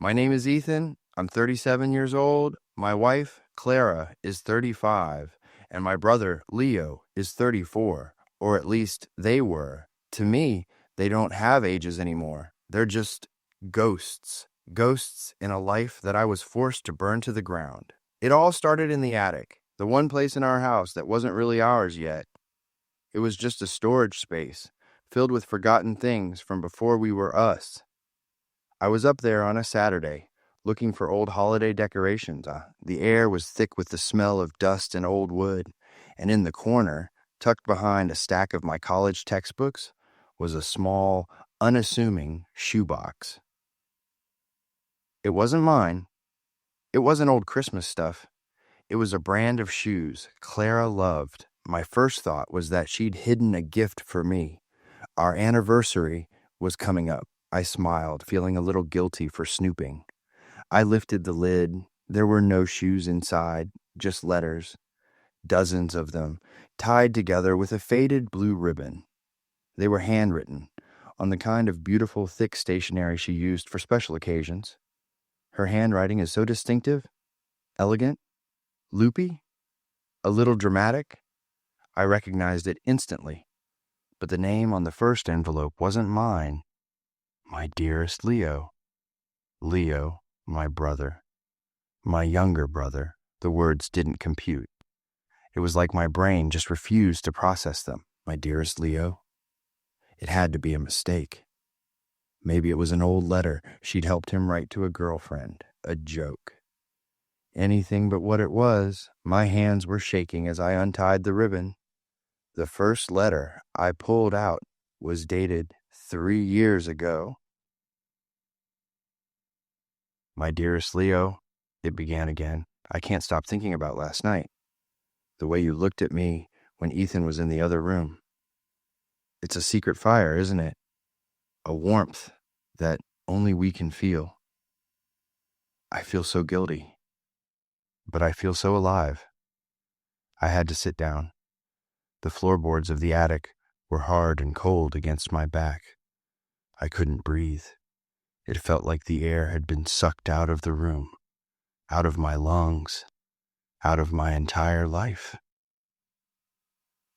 My name is Ethan. I'm 37 years old. My wife, Clara, is 35, and my brother, Leo, is 34, or at least they were. To me, they don't have ages anymore. They're just ghosts. Ghosts in a life that I was forced to burn to the ground. It all started in the attic, the one place in our house that wasn't really ours yet. It was just a storage space, filled with forgotten things from before we were us. I was up there on a Saturday, looking for old holiday decorations. The air was thick with the smell of dust and old wood, and in the corner, tucked behind a stack of my college textbooks, was a small, unassuming shoebox. It wasn't mine. It wasn't old Christmas stuff. It was a brand of shoes Clara loved. My first thought was that she'd hidden a gift for me. Our anniversary was coming up. I smiled, feeling a little guilty for snooping. I lifted the lid. There were no shoes inside, just letters, dozens of them, tied together with a faded blue ribbon. They were handwritten, on the kind of beautiful, thick stationery she used for special occasions. Her handwriting is so distinctive, elegant, loopy, a little dramatic. I recognized it instantly, but the name on the first envelope wasn't mine. My dearest Leo. Leo, my brother. My younger brother. The words didn't compute. It was like my brain just refused to process them. My dearest Leo. It had to be a mistake. Maybe it was an old letter she'd helped him write to a girlfriend. A joke. Anything but what it was. My hands were shaking as I untied the ribbon. The first letter I pulled out was dated 3 years ago. My dearest Leo, it began again. I can't stop thinking about last night. The way you looked at me when Ethan was in the other room. It's a secret fire, isn't it? A warmth that only we can feel. I feel so guilty, but I feel so alive. I had to sit down. The floorboards of the attic were hard and cold against my back. I couldn't breathe. It felt like the air had been sucked out of the room, out of my lungs, out of my entire life.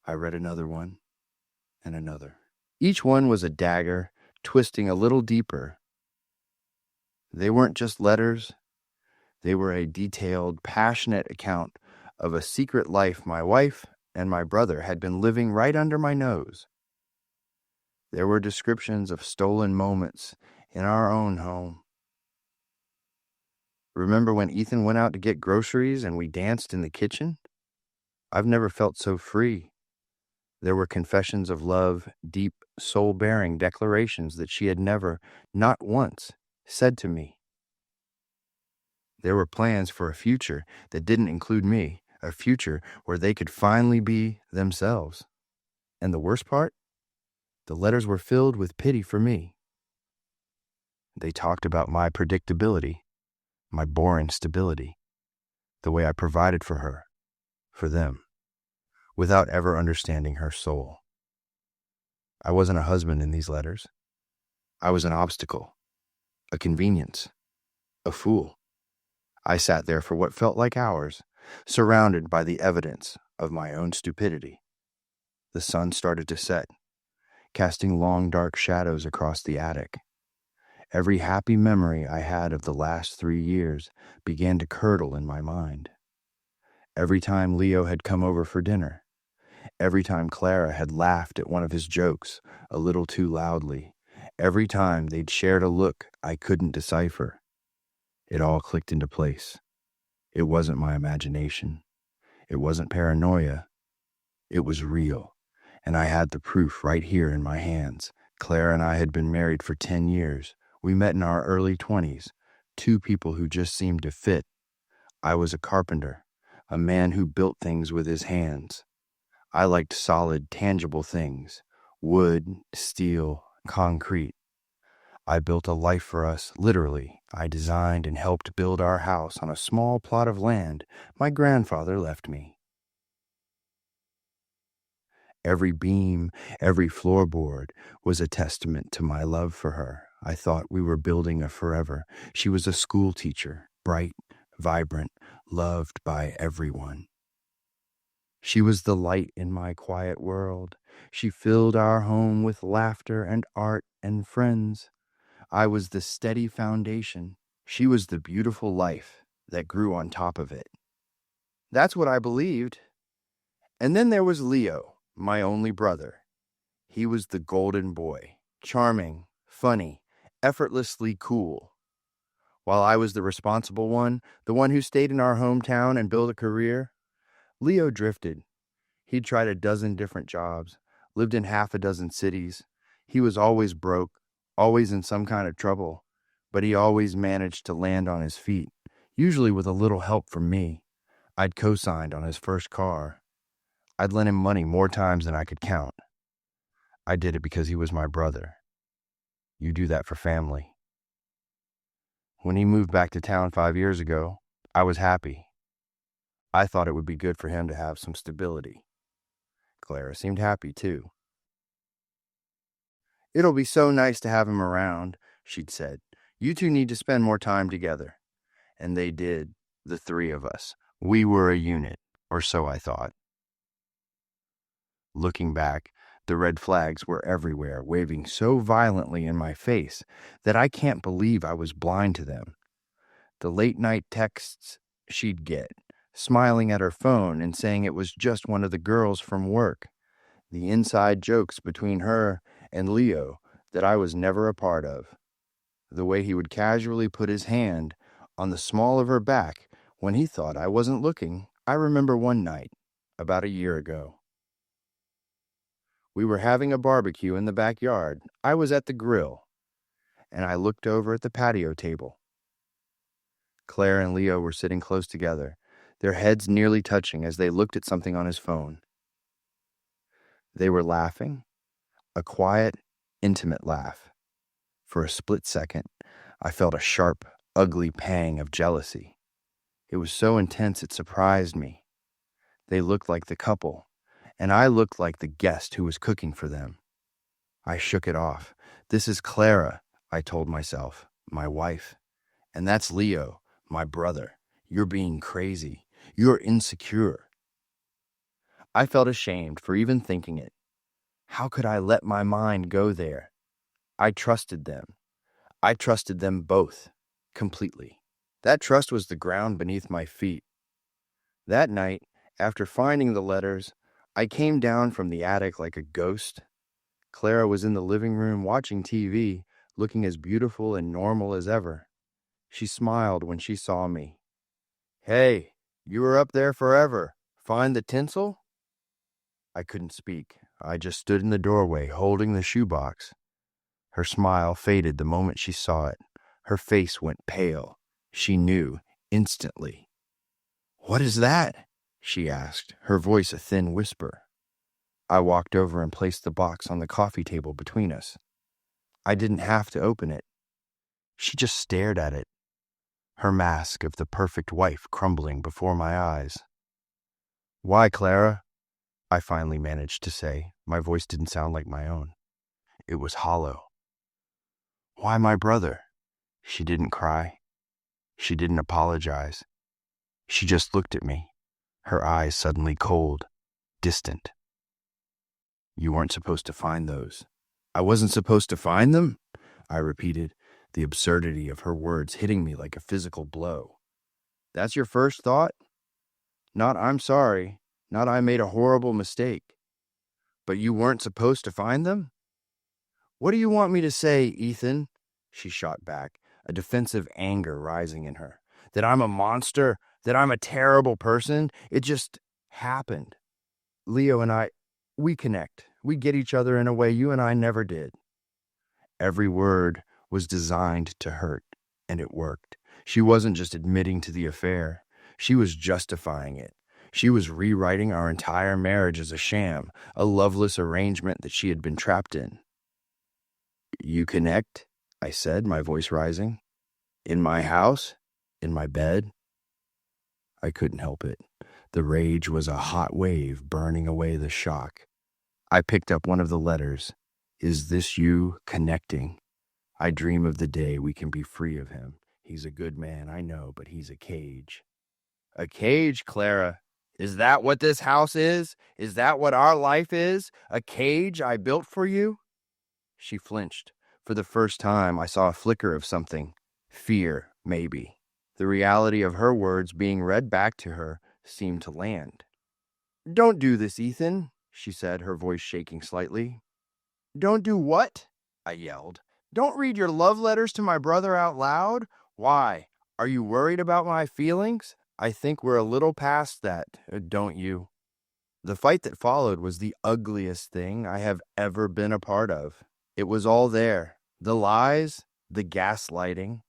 I read another one and another. Each one was a dagger, twisting a little deeper. They weren't just letters. They were a detailed, passionate account of a secret life my wife and my brother had been living right under my nose. There were descriptions of stolen moments in our own home. Remember when Ethan went out to get groceries and we danced in the kitchen? I've never felt so free. There were confessions of love, deep, soul-bearing declarations that she had never, not once, said to me. There were plans for a future that didn't include me, a future where they could finally be themselves. And the worst part? The letters were filled with pity for me. They talked about my predictability, my boring stability, the way I provided for her, for them, without ever understanding her soul. I wasn't a husband in these letters. I was an obstacle, a convenience, a fool. I sat there for what felt like hours, surrounded by the evidence of my own stupidity. The sun started to set, casting long dark shadows across the attic. Every happy memory I had of the last 3 years began to curdle in my mind. Every time Leo had come over for dinner, every time Clara had laughed at one of his jokes a little too loudly, every time they'd shared a look I couldn't decipher, it all clicked into place. It wasn't my imagination. It wasn't paranoia. It was real, and I had the proof right here in my hands. Clara and I had been married for 10 years. We met in our early 20s, two people who just seemed to fit. I was a carpenter, a man who built things with his hands. I liked solid, tangible things, wood, steel, concrete. I built a life for us, literally. I designed and helped build our house on a small plot of land my grandfather left me. Every beam, every floorboard was a testament to my love for her. I thought we were building a forever. She was a school teacher, bright, vibrant, loved by everyone. She was the light in my quiet world. She filled our home with laughter and art and friends. I was the steady foundation. She was the beautiful life that grew on top of it. That's what I believed. And then there was Leo, my only brother. He was the golden boy, charming, funny, effortlessly cool. While I was the responsible one, the one who stayed in our hometown and built a career, Leo drifted. He'd tried a dozen different jobs, lived in half a dozen cities. He was always broke, always in some kind of trouble, but he always managed to land on his feet, usually with a little help from me. I'd co-signed on his first car. I'd lent him money more times than I could count. I did it because he was my brother. You do that for family. When he moved back to town 5 years ago, I was happy. I thought it would be good for him to have some stability. Clara seemed happy, too. It'll be so nice to have him around, she'd said. You two need to spend more time together. And they did, the three of us. We were a unit, or so I thought. Looking back, the red flags were everywhere, waving so violently in my face that I can't believe I was blind to them. The late-night texts she'd get, smiling at her phone and saying it was just one of the girls from work. The inside jokes between her and Leo that I was never a part of. The way he would casually put his hand on the small of her back when he thought I wasn't looking. I remember one night, about a year ago. We were having a barbecue in the backyard. I was at the grill, and I looked over at the patio table. Clara and Leo were sitting close together, their heads nearly touching as they looked at something on his phone. They were laughing, a quiet, intimate laugh. For a split second, I felt a sharp, ugly pang of jealousy. It was so intense it surprised me. They looked like the couple, and I looked like the guest who was cooking for them. I shook it off. This is Clara, I told myself, my wife. And that's Leo, my brother. You're being crazy. You're insecure. I felt ashamed for even thinking it. How could I let my mind go there? I trusted them. I trusted them both, completely. That trust was the ground beneath my feet. That night, after finding the letters, I came down from the attic like a ghost. Clara was in the living room watching TV, looking as beautiful and normal as ever. She smiled when she saw me. Hey, you were up there forever. Find the tinsel? I couldn't speak. I just stood in the doorway, holding the shoebox. Her smile faded the moment she saw it. Her face went pale. She knew, instantly. What is that? She asked, her voice a thin whisper. I walked over and placed the box on the coffee table between us. I didn't have to open it. She just stared at it, her mask of the perfect wife crumbling before my eyes. Why, Clara? I finally managed to say. My voice didn't sound like my own. It was hollow. Why my brother? She didn't cry. She didn't apologize. She just looked at me, her eyes suddenly cold, distant. You weren't supposed to find those. I wasn't supposed to find them? I repeated, the absurdity of her words hitting me like a physical blow. That's your first thought? Not I'm sorry, not I made a horrible mistake. But you weren't supposed to find them? What do you want me to say, Ethan? She shot back, a defensive anger rising in her. That I'm a monster? That I'm a terrible person? It just happened. Leo and I, we connect. We get each other in a way you and I never did. Every word was designed to hurt, and it worked. She wasn't just admitting to the affair. She was justifying it. She was rewriting our entire marriage as a sham, a loveless arrangement that she had been trapped in. You connect? I said, my voice rising. In my house? In my bed? I couldn't help it. The rage was a hot wave burning away the shock. I picked up one of the letters. Is this you connecting? I dream of the day we can be free of him. He's a good man, I know, but he's a cage. A cage, Clara? Is that what this house is? Is that what our life is? A cage I built for you? She flinched. For the first time, I saw a flicker of something. Fear, maybe. The reality of her words being read back to her seemed to land. Don't do this, Ethan, she said, her voice shaking slightly. Don't do what? I yelled. Don't read your love letters to my brother out loud? Why? Are you worried about my feelings? I think we're a little past that, don't you? The fight that followed was the ugliest thing I have ever been a part of. It was all there. The lies, the gaslighting.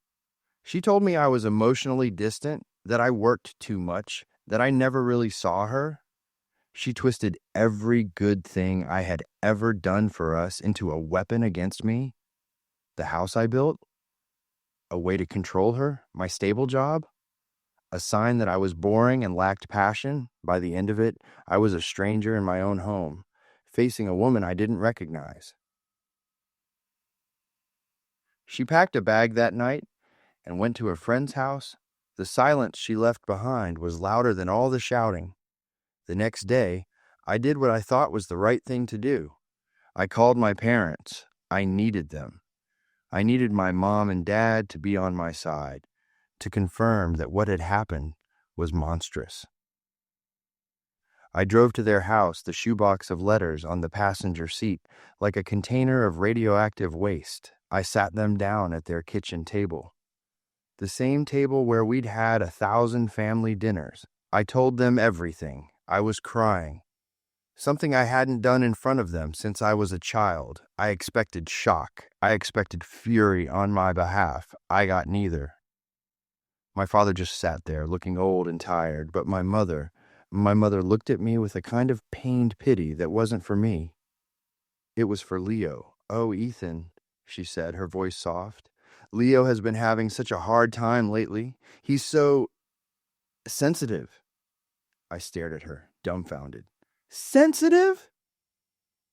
She told me I was emotionally distant, that I worked too much, that I never really saw her. She twisted every good thing I had ever done for us into a weapon against me. The house I built? A way to control her? My stable job? A sign that I was boring and lacked passion? By the end of it, I was a stranger in my own home, facing a woman I didn't recognize. She packed a bag that night and went to a friend's house. The silence she left behind was louder than all the shouting. The next day, I did what I thought was the right thing to do. I called my parents. I needed them. I needed my mom and dad to be on my side, to confirm that what had happened was monstrous. I drove to their house, the shoebox of letters on the passenger seat, like a container of radioactive waste. I sat them down at their kitchen table. The same table where we'd had 1,000 family dinners. I told them everything. I was crying. Something I hadn't done in front of them since I was a child. I expected shock. I expected fury on my behalf. I got neither. My father just sat there, looking old and tired, but my mother looked at me with a kind of pained pity that wasn't for me. It was for Leo. Oh, Ethan, she said, her voice soft. Leo has been having such a hard time lately. He's so sensitive. I stared at her, dumbfounded. Sensitive?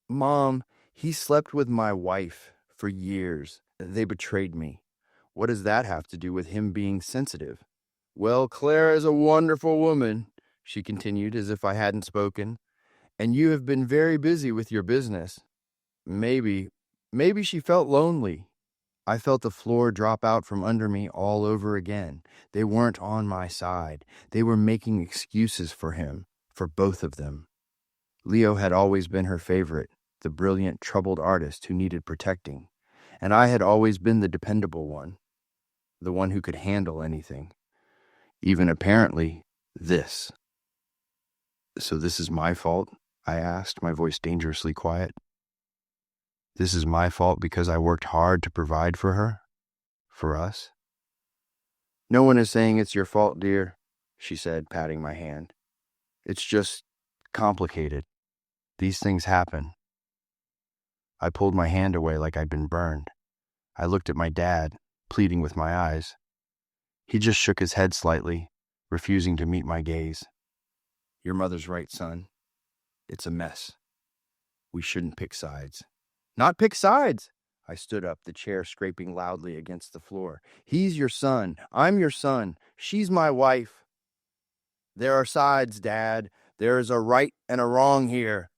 Mom, he slept with my wife for years. They betrayed me. What does that have to do with him being sensitive? Well, Clara is a wonderful woman, she continued as if I hadn't spoken, and you have been very busy with your business. Maybe she felt lonely. I felt the floor drop out from under me all over again. They weren't on my side. They were making excuses for him, for both of them. Leo had always been her favorite, the brilliant, troubled artist who needed protecting, and I had always been the dependable one, the one who could handle anything, even apparently this. So this is my fault? I asked, my voice dangerously quiet. This is my fault because I worked hard to provide for her? For us? No one is saying it's your fault, dear, she said, patting my hand. It's just complicated. These things happen. I pulled my hand away like I'd been burned. I looked at my dad, pleading with my eyes. He just shook his head slightly, refusing to meet my gaze. Your mother's right, son. It's a mess. We shouldn't pick sides. Not pick sides! I stood up, the chair scraping loudly against the floor. He's your son. I'm your son. She's my wife. There are sides, Dad. There is a right and a wrong here.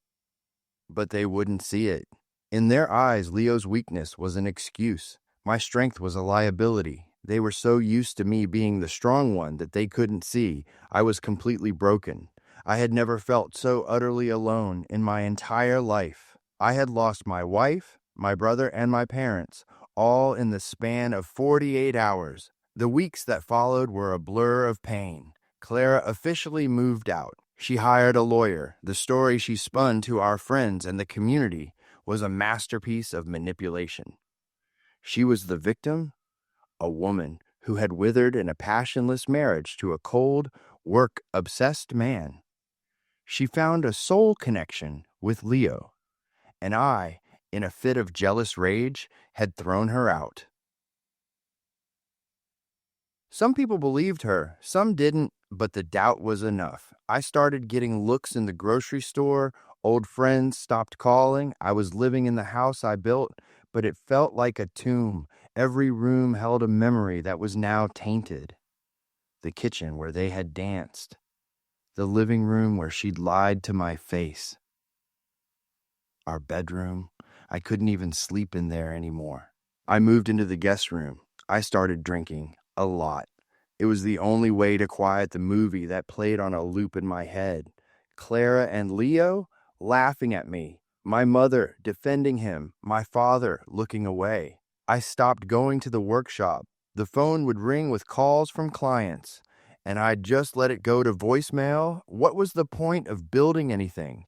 But they wouldn't see it. In their eyes, Leo's weakness was an excuse. My strength was a liability. They were so used to me being the strong one that they couldn't see. I was completely broken. I had never felt so utterly alone in my entire life. I had lost my wife, my brother, and my parents, all in the span of 48 hours. The weeks that followed were a blur of pain. Clara officially moved out. She hired a lawyer. The story she spun to our friends and the community was a masterpiece of manipulation. She was the victim, a woman who had withered in a passionless marriage to a cold, work-obsessed man. She found a soul connection with Leo, and I, in a fit of jealous rage, had thrown her out. Some people believed her, some didn't, but the doubt was enough. I started getting looks in the grocery store, old friends stopped calling, I was living in the house I built, but it felt like a tomb. Every room held a memory that was now tainted. The kitchen where they had danced. The living room where she'd lied to my face. Our bedroom. I couldn't even sleep in there anymore. I moved into the guest room. I started drinking. A lot. It was the only way to quiet the movie that played on a loop in my head. Clara and Leo laughing at me. My mother defending him. My father looking away. I stopped going to the workshop. The phone would ring with calls from clients, and I'd just let it go to voicemail. What was the point of building anything?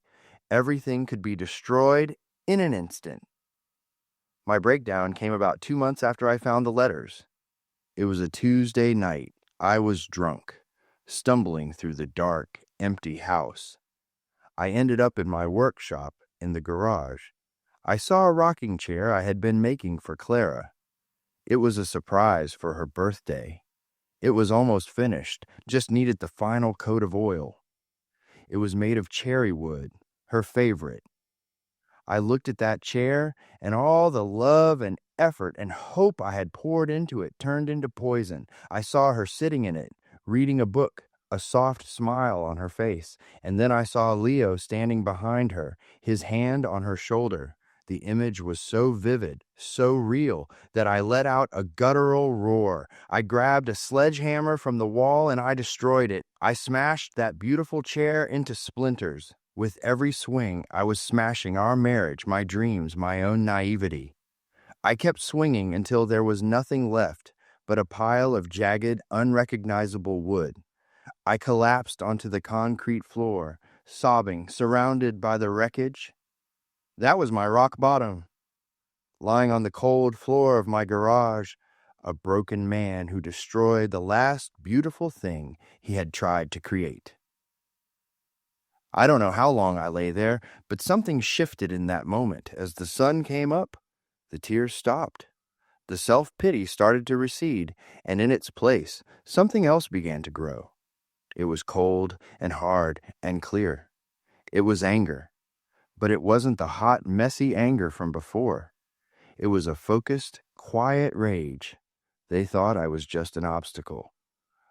Everything could be destroyed in an instant. My breakdown came about 2 months after I found the letters. It was a Tuesday night. I was drunk, stumbling through the dark, empty house. I ended up in my workshop in the garage. I saw a rocking chair I had been making for Clara. It was a surprise for her birthday. It was almost finished, just needed the final coat of oil. It was made of cherry wood, her favorite. I looked at that chair, and all the love and effort and hope I had poured into it turned into poison. I saw her sitting in it, reading a book, a soft smile on her face, and then I saw Leo standing behind her, his hand on her shoulder. The image was so vivid, so real, that I let out a guttural roar. I grabbed a sledgehammer from the wall and I destroyed it. I smashed that beautiful chair into splinters. With every swing, I was smashing our marriage, my dreams, my own naivety. I kept swinging until there was nothing left but a pile of jagged, unrecognizable wood. I collapsed onto the concrete floor, sobbing, surrounded by the wreckage. That was my rock bottom. Lying on the cold floor of my garage, a broken man who destroyed the last beautiful thing he had tried to create. I don't know how long I lay there, but something shifted in that moment. As the sun came up, the tears stopped. The self-pity started to recede, and in its place, something else began to grow. It was cold and hard and clear. It was anger, but it wasn't the hot, messy anger from before. It was a focused, quiet rage. They thought I was just an obstacle,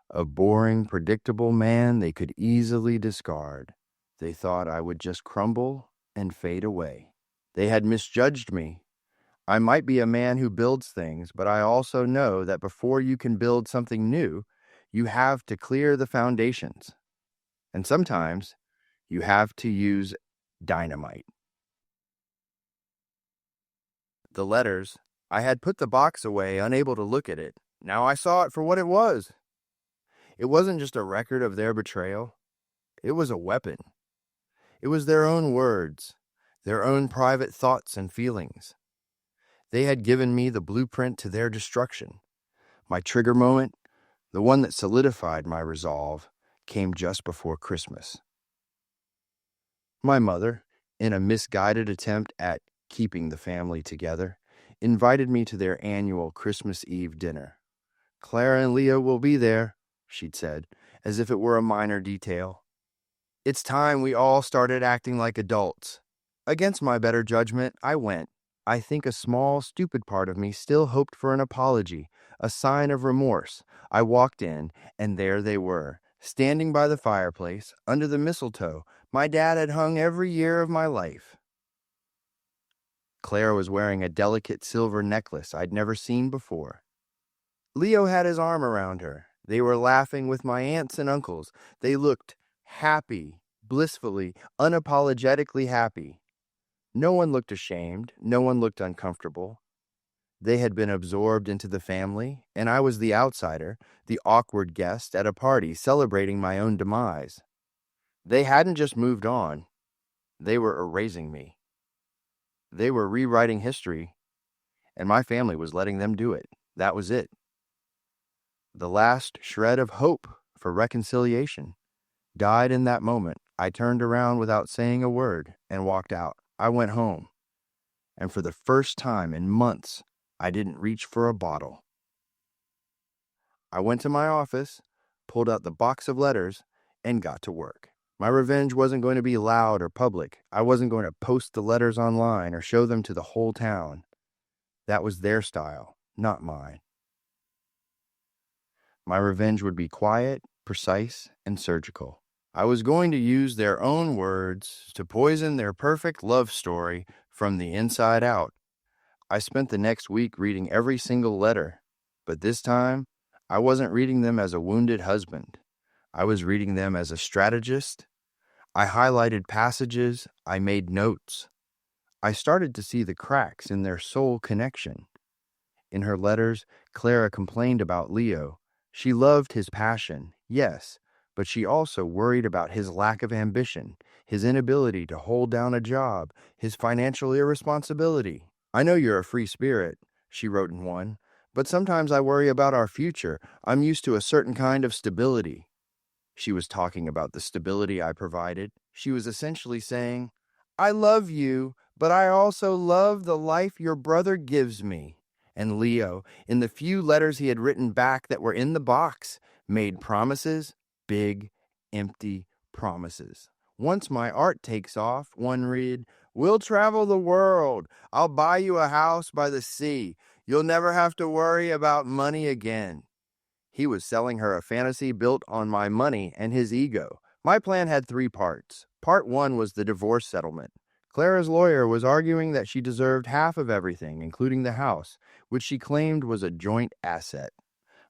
a boring, predictable man they could easily discard. They thought I would just crumble and fade away. They had misjudged me. I might be a man who builds things, but I also know that before you can build something new, you have to clear the foundations. And sometimes you have to use dynamite. The letters. I had put the box away, unable to look at it. Now I saw it for what it was. It wasn't just a record of their betrayal. It was a weapon. It was their own words, their own private thoughts and feelings. They had given me the blueprint to their destruction. My trigger moment, the one that solidified my resolve, came just before Christmas. My mother, in a misguided attempt at keeping the family together, invited me to their annual Christmas Eve dinner. Clara and Leo will be there, she'd said, as if it were a minor detail. It's time we all started acting like adults. Against my better judgment, I went. I think a small, stupid part of me still hoped for an apology, a sign of remorse. I walked in, and there they were, standing by the fireplace, under the mistletoe my dad had hung every year of my life. Clara was wearing a delicate silver necklace I'd never seen before. Leo had his arm around her. They were laughing with my aunts and uncles. They looked happy, blissfully, unapologetically happy. No one looked ashamed. No one looked uncomfortable. They had been absorbed into the family, and I was the outsider, the awkward guest at a party celebrating my own demise. They hadn't just moved on. They were erasing me. They were rewriting history, and my family was letting them do it. That was it. The last shred of hope for reconciliation died in that moment. I turned around without saying a word and walked out. I went home, and for the first time in months, I didn't reach for a bottle. I went to my office, pulled out the box of letters, and got to work. My revenge wasn't going to be loud or public. I wasn't going to post the letters online or show them to the whole town. That was their style. not mine. My revenge would be quiet, precise, and surgical. I was going to use their own words to poison their perfect love story from the inside out. I spent the next week reading every single letter, but this time, I wasn't reading them as a wounded husband. I was reading them as a strategist. I highlighted passages, I made notes. I started to see the cracks in their soul connection. In her letters, Clara complained about Leo. She loved his passion, yes, but she also worried about his lack of ambition, his inability to hold down a job, his financial irresponsibility. I know you're a free spirit, she wrote in one, but sometimes I worry about our future. I'm used to a certain kind of stability. She was talking about the stability I provided. She was essentially saying, I love you, but I also love the life your brother gives me. And Leo, in the few letters he had written back that were in the box, made promises, big, empty promises. Once my art takes off, one read, we'll travel the world. I'll buy you a house by the sea. You'll never have to worry about money again. He was selling her a fantasy built on my money and his ego. My plan had three parts. Part one was the divorce settlement. Clara's lawyer was arguing that she deserved half of everything, including the house, which she claimed was a joint asset.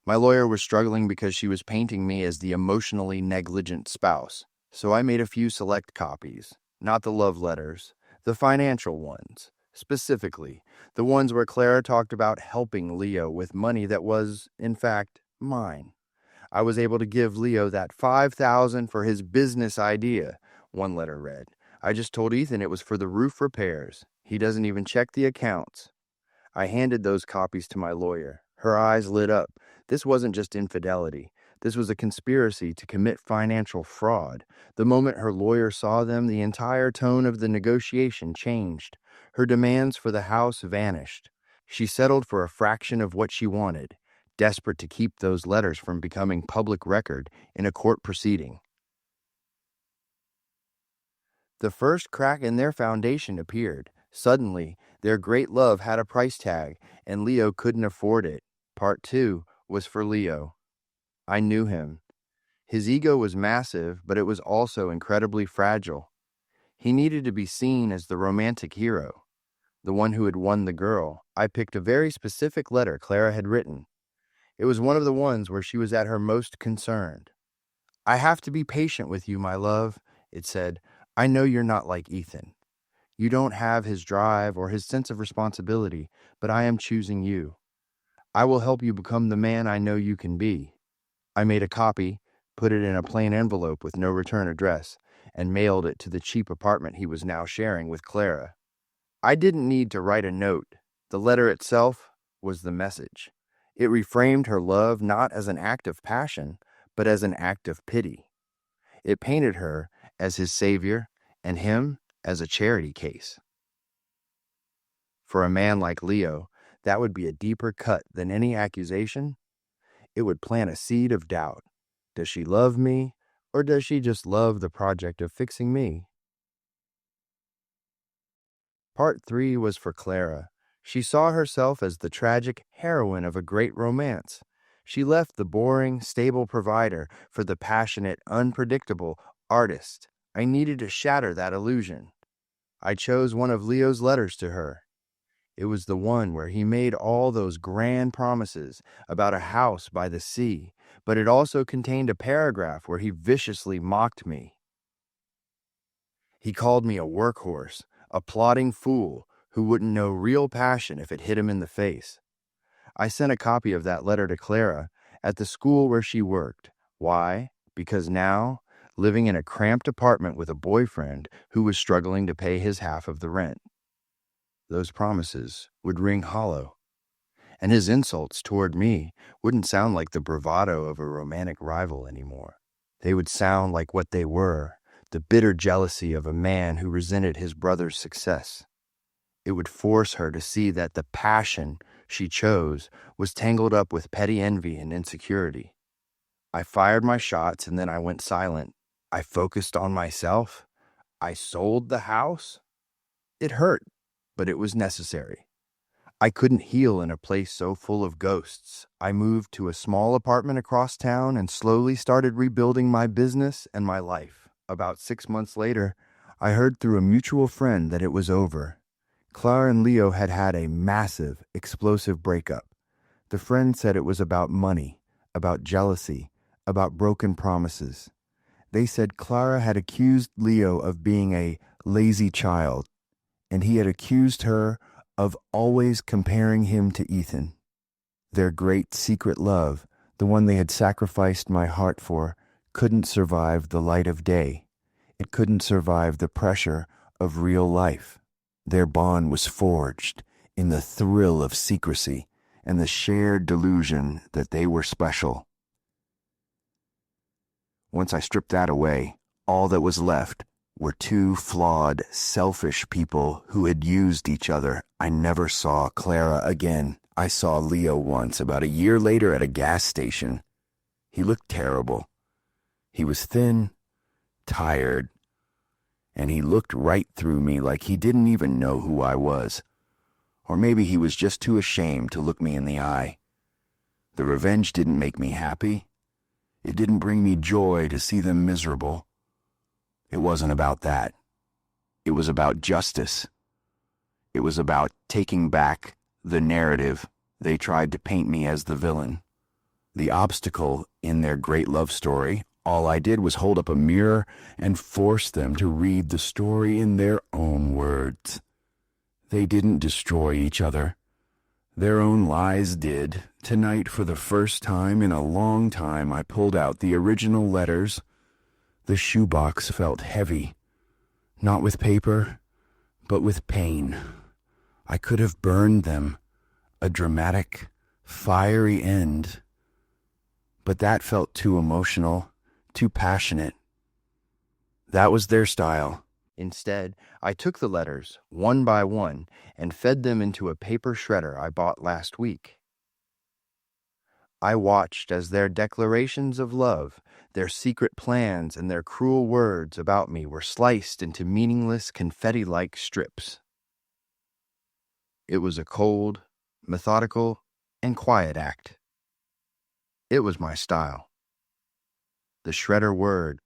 My lawyer was struggling because she was painting me as the emotionally negligent spouse. So I made a few select copies, not the love letters, the financial ones. Specifically, the ones where Clara talked about helping Leo with money that was, in fact, mine. I was able to give Leo that $5,000 for his business idea, one letter read. I just told Ethan it was for the roof repairs. He doesn't even check the accounts. I handed those copies to my lawyer. Her eyes lit up. This wasn't just infidelity. This was a conspiracy to commit financial fraud. The moment her lawyer saw them, the entire tone of the negotiation changed. Her demands for the house vanished. She settled for a fraction of what she wanted, desperate to keep those letters from becoming public record in a court proceeding. The first crack in their foundation appeared. Suddenly, their great love had a price tag, and Leo couldn't afford it. Part two was for Leo. I knew him. His ego was massive, but it was also incredibly fragile. He needed to be seen as the romantic hero, the one who had won the girl. I picked a very specific letter Clara had written. It was one of the ones where she was at her most concerned. I have to be patient with you, my love, it said. I know you're not like Ethan. You don't have his drive or his sense of responsibility, but I am choosing you. I will help you become the man I know you can be. I made a copy, put it in a plain envelope with no return address, and mailed it to the cheap apartment he was now sharing with Clara. I didn't need to write a note. The letter itself was the message. It reframed her love not as an act of passion, but as an act of pity. It painted her as his savior and him as a charity case. For a man like Leo, that would be a deeper cut than any accusation. It would plant a seed of doubt. Does she love me, or does she just love the project of fixing me? Part three was for Clara. She saw herself as the tragic heroine of a great romance. She left the boring, stable provider for the passionate, unpredictable artist. I needed to shatter that illusion. I chose one of Leo's letters to her. It was the one where he made all those grand promises about a house by the sea, but it also contained a paragraph where he viciously mocked me. He called me a workhorse, a plodding fool who wouldn't know real passion if it hit him in the face. I sent a copy of that letter to Clara at the school where she worked. Why? Because now, living in a cramped apartment with a boyfriend who was struggling to pay his half of the rent, those promises would ring hollow, and his insults toward me wouldn't sound like the bravado of a romantic rival anymore. They would sound like what they were, the bitter jealousy of a man who resented his brother's success. It would force her to see that the passion she chose was tangled up with petty envy and insecurity. I fired my shots and then I went silent. I focused on myself. I sold the house. It hurt, but it was necessary. I couldn't heal in a place so full of ghosts. I moved to a small apartment across town and slowly started rebuilding my business and my life. About 6 months later, I heard through a mutual friend that it was over. Clara and Leo had had a massive, explosive breakup. The friend said it was about money, about jealousy, about broken promises. They said Clara had accused Leo of being a lazy child, and he had accused her of always comparing him to Ethan. Their great secret love, the one they had sacrificed my heart for, couldn't survive the light of day. It couldn't survive the pressure of real life. Their bond was forged in the thrill of secrecy and the shared delusion that they were special. Once I stripped that away, all that was left were two flawed, selfish people who had used each other. I never saw Clara again. I saw Leo once, about a year later at a gas station. He looked terrible. He was thin, tired, and he looked right through me like he didn't even know who I was. Or maybe he was just too ashamed to look me in the eye. The revenge didn't make me happy. It didn't bring me joy to see them miserable. It wasn't about that. It was about justice. It was about taking back the narrative they tried to paint me as the villain. The obstacle in their great love story, all I did was hold up a mirror and force them to read the story in their own words. They didn't destroy each other. Their own lies did. Tonight, for the first time in a long time, I pulled out the original letters. The shoebox felt heavy, not with paper, but with pain. I could have burned them, a dramatic, fiery end. But that felt too emotional, too passionate. That was their style. Instead, I took the letters, one by one, and fed them into a paper shredder I bought last week. I watched as their declarations of love, their secret plans, and their cruel words about me were sliced into meaningless confetti-like strips. It was a cold, methodical, and quiet act. It was my style. The shredder whirred,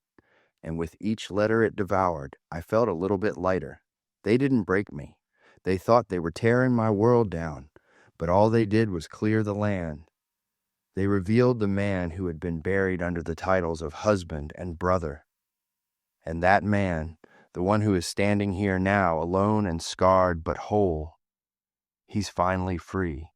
and with each letter it devoured, I felt a little bit lighter. They didn't break me. They thought they were tearing my world down, but all they did was clear the land. They revealed the man who had been buried under the titles of husband and brother. And that man, the one who is standing here now, alone and scarred but whole, he's finally free.